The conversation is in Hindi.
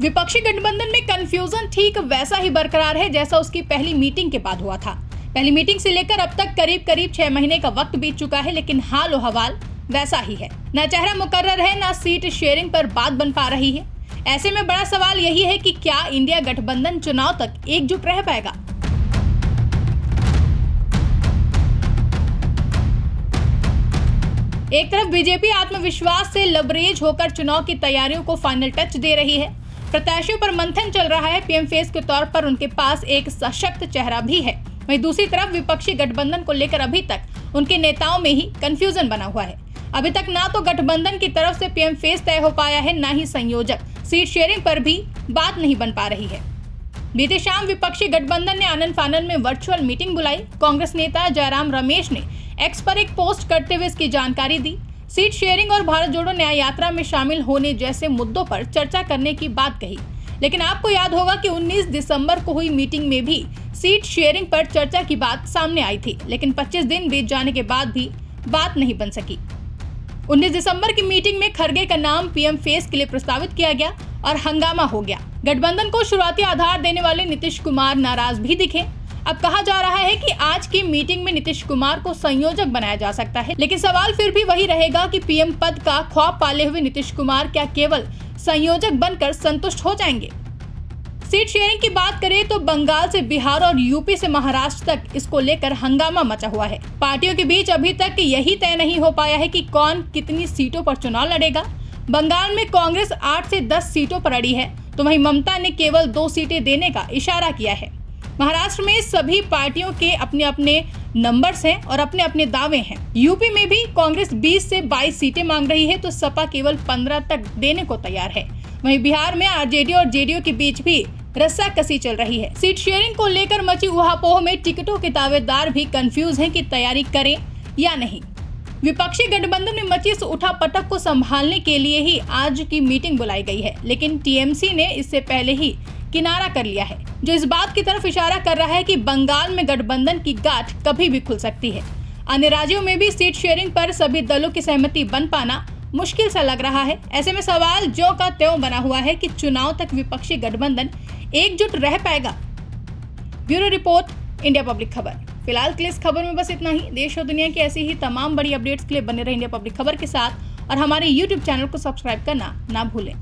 विपक्षी गठबंधन में कंफ्यूजन ठीक वैसा ही बरकरार है जैसा उसकी पहली मीटिंग के बाद हुआ था। पहली मीटिंग से लेकर अब तक करीब 6 महीने का वक्त बीत चुका है, लेकिन हाल हवाल वैसा ही है। न चेहरा मुकर्रर है, न सीट शेयरिंग पर बात बन पा रही है। ऐसे में बड़ा सवाल यही है कि क्या इंडिया गठबंधन चुनाव तक एकजुट रह पाएगा। एक तरफ बीजेपी आत्मविश्वास से लबरेज होकर चुनाव की तैयारियों को फाइनल टच दे रही है। प्रत्याशियों पर मंथन चल रहा है। पीएम फेस के तौर पर उनके पास एक सशक्त चेहरा भी है। वहीं दूसरी तरफ विपक्षी गठबंधन को लेकर अभी तक उनके नेताओं में ही कंफ्यूजन बना हुआ है। अभी तक ना तो गठबंधन की तरफ से पीएम फेस तय हो पाया है, ना ही संयोजक सीट शेयरिंग पर भी बात नहीं बन पा रही है। बीते शाम विपक्षी गठबंधन ने आनन फानन में वर्चुअल मीटिंग बुलाई। कांग्रेस नेता जयराम रमेश ने एक्स पर एक पोस्ट करते हुए इसकी जानकारी दी। सीट शेयरिंग और भारत जोड़ो न्याय यात्रा में शामिल होने जैसे मुद्दों पर चर्चा करने की बात कही। लेकिन आपको याद होगा कि 19 दिसंबर को हुई मीटिंग में भी सीट शेयरिंग पर चर्चा की बात सामने आई थी, लेकिन 25 दिन बीत जाने के बाद भी बात नहीं बन सकी। 19 दिसंबर की मीटिंग में खरगे का नाम पीएम फेस के लिए प्रस्तावित किया गया और हंगामा हो गया। गठबंधन को शुरुआती आधार देने वाले नीतीश कुमार नाराज भी दिखे। अब कहा जा रहा है कि आज की मीटिंग में नीतीश कुमार को संयोजक बनाया जा सकता है, लेकिन सवाल फिर भी वही रहेगा कि पीएम पद का ख्वाब पाले हुए नीतीश कुमार क्या केवल संयोजक बनकर संतुष्ट हो जाएंगे। सीट शेयरिंग की बात करें तो बंगाल से बिहार और यूपी से महाराष्ट्र तक इसको लेकर हंगामा मचा हुआ है। पार्टियों के बीच अभी तक यही तय नहीं हो पाया है कि कौन कितनी सीटों पर चुनाव लड़ेगा। बंगाल में कांग्रेस 8 से 10 सीटों पर अड़ी है, तो वहीं ममता ने केवल 2 सीटें देने का इशारा किया है। महाराष्ट्र में सभी पार्टियों के अपने अपने नंबर्स हैं और अपने अपने दावे हैं। यूपी में भी कांग्रेस 20 से 22 सीटें मांग रही है, तो सपा केवल 15 तक देने को तैयार है। वहीं बिहार में आरजेडी और जेडीयू के बीच भी रस्साकसी चल रही है। सीट शेयरिंग को लेकर मची उहापोह में टिकटों के दावेदार भी कंफ्यूज हैं कि तैयारी करें या नहीं। विपक्षी गठबंधन में मची इस उठापटक को संभालने के लिए ही आज की मीटिंग बुलाई गई है, लेकिन टीएमसी ने इससे पहले ही किनारा कर लिया है, जो इस बात की तरफ इशारा कर रहा है कि बंगाल में गठबंधन की गांठ कभी भी खुल सकती है। अन्य राज्यों में भी सीट शेयरिंग पर सभी दलों की सहमति बन पाना मुश्किल सा लग रहा है। ऐसे में सवाल ज्यों का त्यों बना हुआ है कि चुनाव तक विपक्षी गठबंधन एकजुट रह पाएगा। ब्यूरो रिपोर्ट, इंडिया पब्लिक खबर। फिलहाल के लिए इस खबर में बस इतना ही। देश और दुनिया की ऐसी ही तमाम बड़ी अपडेट्स के लिए बने रहे इंडिया पब्लिक खबर के साथ और हमारे YouTube चैनल को सब्सक्राइब करना ना भूलें।